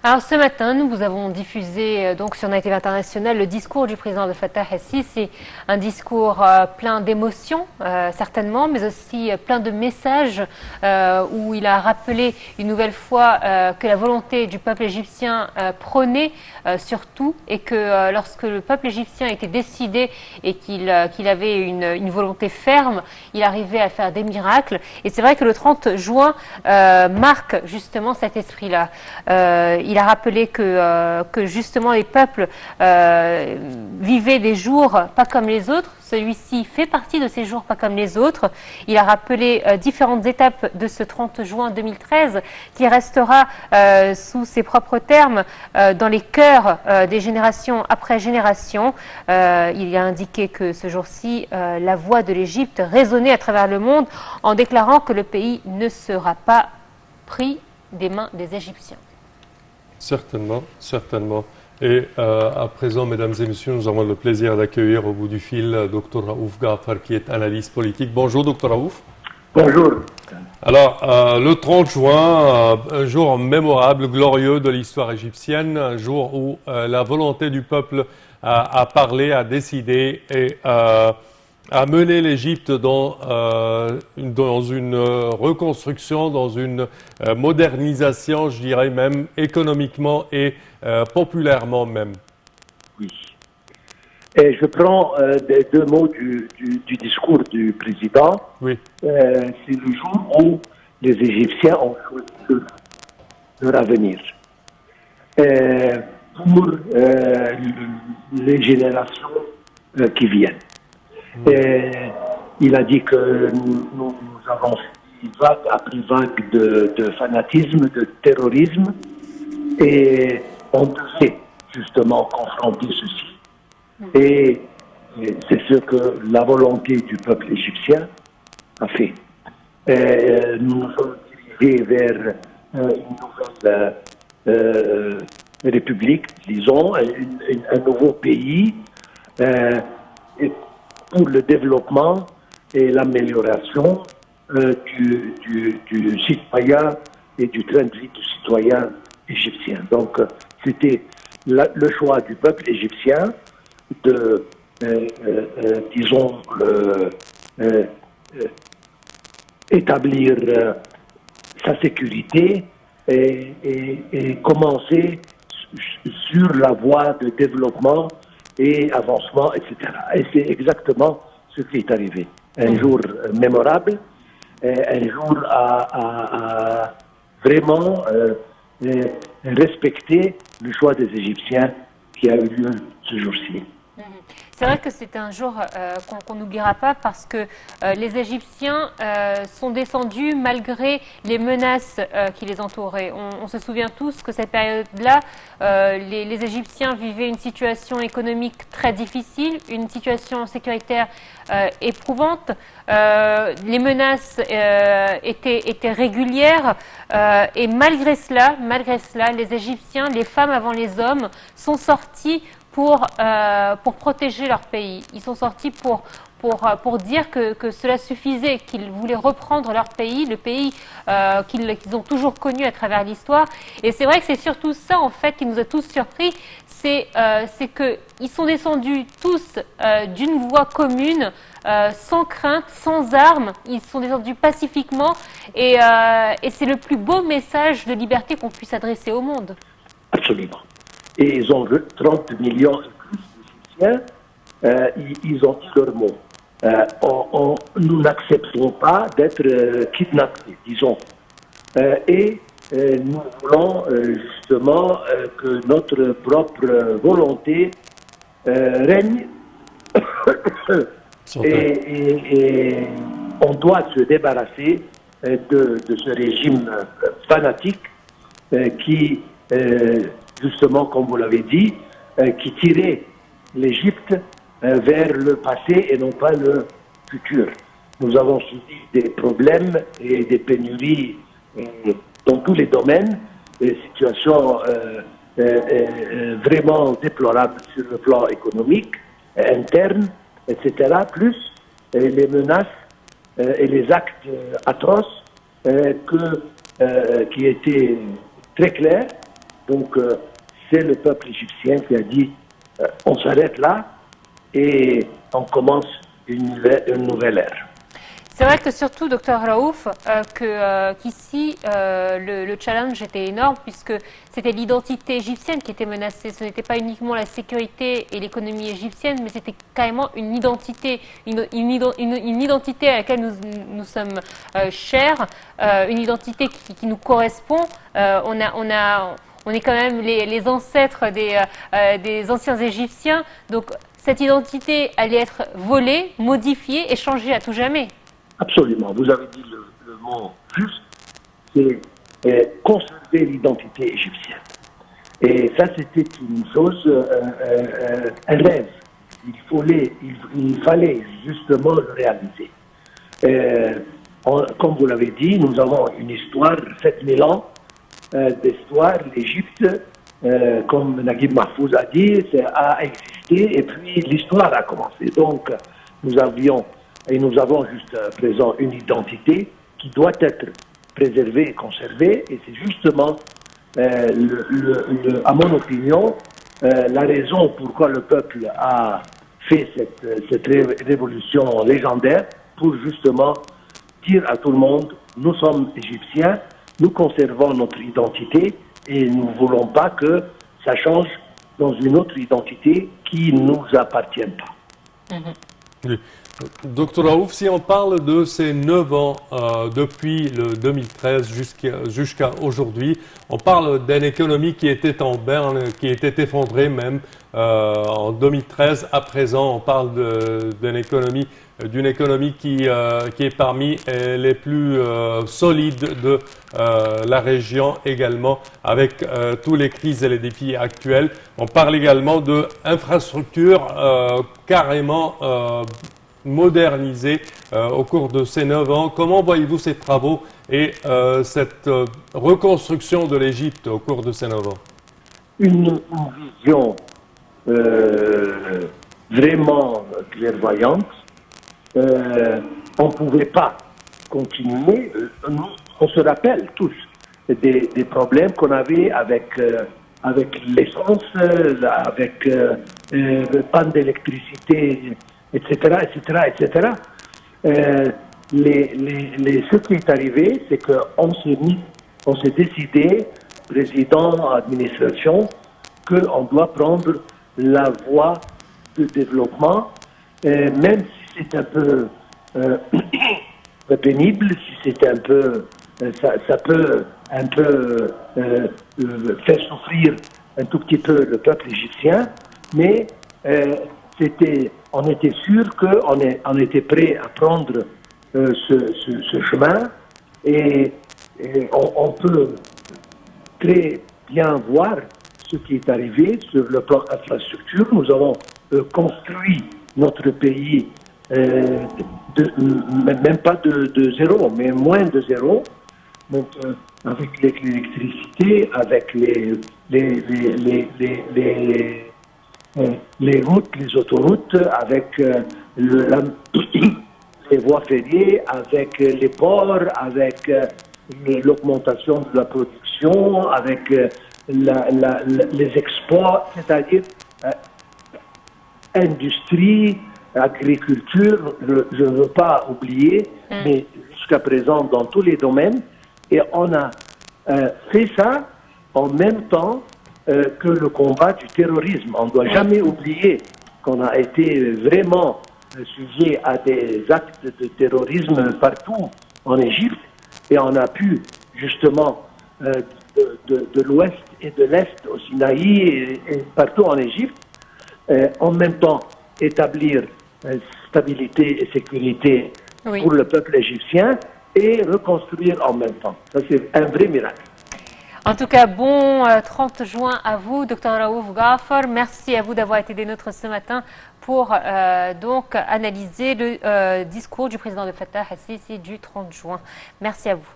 Alors ce matin, nous vous avons diffusé donc sur Night TV International le discours du président Abdel Fattah el-Sisi, un discours plein d'émotions certainement, mais aussi plein de messages où il a rappelé une nouvelle fois que la volonté du peuple égyptien prônait surtout, et que lorsque le peuple égyptien était décidé et qu'il avait une volonté ferme, il arrivait à faire des miracles. Et c'est vrai que le 30 juin marque justement cet esprit-là. Il a rappelé que justement les peuples vivaient des jours pas comme les autres. Celui-ci fait partie de ces jours pas comme les autres. Il a rappelé différentes étapes de ce 30 juin 2013 qui restera sous ses propres termes dans les cœurs des générations après génération. Il a indiqué que ce jour-ci, la voix de l'Égypte résonnait à travers le monde en déclarant que le pays ne sera pas pris des mains des Égyptiens. Certainement, certainement. Et à présent, mesdames et messieurs, nous avons le plaisir d'accueillir au bout du fil Dr Raouf Ghaffar, qui est analyste politique. Bonjour, Dr Raouf. Bonjour. Alors, le 30 juin, un jour mémorable, glorieux de l'histoire égyptienne, un jour où la volonté du peuple a parlé, a décidé et a mené l'Égypte dans une reconstruction, dans une modernisation, je dirais même économiquement et populairement même. Oui. Et je prends deux mots du discours du président. Oui. C'est le jour où les Égyptiens ont choisi leur avenir. Pour les générations qui viennent. Il a dit que nous avons vague après vague de fanatisme, de terrorisme, et on devait justement confronter ceci. Et c'est ce que la volonté du peuple égyptien a fait. Nous nous sommes dirigés vers une nouvelle république, disons, un nouveau pays, pour le développement et l'amélioration du citoyen et du train de vie du citoyen égyptien. Donc, c'était le choix du peuple égyptien de, disons, établir sa sécurité et commencer sur la voie de développement et avancement, etc. Et c'est exactement ce qui est arrivé. Un jour mémorable, un jour à vraiment respecter le choix des Égyptiens qui a eu lieu ce jour-ci. C'est vrai que c'est un jour qu'on n'oubliera pas parce que les Égyptiens sont descendus malgré les menaces qui les entouraient. On se souvient tous que cette période-là, les Égyptiens vivaient une situation économique très difficile, une situation sécuritaire éprouvante. Les menaces étaient régulières et malgré cela, les Égyptiens, les femmes avant les hommes, sont sortis pour protéger leur pays. Ils sont sortis pour dire que cela suffisait, qu'ils voulaient reprendre leur pays, le pays qu'ils ont toujours connu à travers l'histoire. Et c'est vrai que c'est surtout ça, en fait, qui nous a tous surpris, c'est qu'ils sont descendus tous d'une voie commune, sans crainte, sans armes. Ils sont descendus pacifiquement et c'est le plus beau message de liberté qu'on puisse adresser au monde. Absolument. Et ils ont 30 millions et plus d'Égyptiens, ils ont dit leur mot. Nous n'acceptons pas d'être kidnappés, disons. Et nous voulons justement que notre propre volonté règne. et on doit se débarrasser de ce régime fanatique qui, justement, comme vous l'avez dit, qui tirait l'Égypte vers le passé et non pas le futur. Nous avons subi des problèmes et des pénuries dans tous les domaines, des situations vraiment déplorables sur le plan économique, interne, etc., plus les menaces et les actes atroces qui étaient très clairs Donc, c'est le peuple égyptien qui a dit on s'arrête là et on commence une nouvelle ère. C'est vrai que surtout, docteur Raouf, qu'ici, le challenge était énorme puisque c'était l'identité égyptienne qui était menacée. Ce n'était pas uniquement la sécurité et l'économie égyptienne, mais c'était carrément une identité, une identité à laquelle nous sommes chers, une identité qui nous correspond. On est quand même les ancêtres des anciens Égyptiens. Donc, cette identité allait être volée, modifiée et changée à tout jamais. Absolument, vous avez dit le mot juste, c'est conserver l'identité égyptienne. Et ça, c'était une chose, un rêve. Il fallait justement le réaliser. Comme vous l'avez dit, nous avons une histoire, 7000 ans d'histoire. L'Égypte, comme Naguib Mahfouz a dit, a existé et puis l'histoire a commencé. Donc, nous avons jusqu'à présent une identité qui doit être préservée et conservée. Et c'est justement, à mon opinion, la raison pourquoi le peuple a fait cette révolution légendaire, pour justement dire à tout le monde, nous sommes égyptiens, nous conservons notre identité et nous ne voulons pas que ça change dans une autre identité qui ne nous appartient pas. Oui. Docteur Raouf, si on parle de ces 9 ans depuis le 2013 jusqu'à aujourd'hui, on parle d'une économie qui était en berne, qui était effondrée même en 2013. À présent, on parle d'une économie qui est parmi les plus solides de la région également, avec tous les crises et les défis actuels. On parle également d'infrastructures carrément modernisé au cours de ces 9 ans. Comment voyez-vous ces travaux et cette reconstruction de l'Égypte au cours de ces 9 ans? Une vision vraiment clairvoyante. On ne pouvait pas continuer. On se rappelle tous des problèmes qu'on avait avec l'essence, avec le panne d'électricité, etc., etc., etc. Ce qui est arrivé, c'est qu'on s'est décidé, président, administration, qu'on doit prendre la voie de développement, même si c'est un peu pénible, si c'est un peu, ça peut un peu faire souffrir un tout petit peu le peuple égyptien, mais on était sûr qu'on était prêt à prendre ce chemin et on peut très bien voir ce qui est arrivé sur le plan infrastructure. Nous avons construit notre pays même pas de zéro, mais moins de zéro. Donc, avec l'électricité, avec les routes, les autoroutes, avec les voies ferrées, avec les ports, avec l'augmentation de la production, avec les exports, c'est-à-dire industrie, agriculture, je ne veux pas oublier, mais jusqu'à présent dans tous les domaines, et on a fait ça en même temps que le combat du terrorisme. On ne doit jamais oublier qu'on a été vraiment sujet à des actes de terrorisme partout en Égypte et on a pu justement de l'ouest et de l'est au Sinaï et partout en Égypte en même temps établir stabilité et sécurité pour le peuple égyptien et reconstruire en même temps. Ça c'est un vrai miracle. En tout cas, bon 30 juin à vous, Dr Raouf Ghafar. Merci à vous d'avoir été des nôtres ce matin pour donc analyser le discours du président de Fattah al-Sisi du 30 juin. Merci à vous.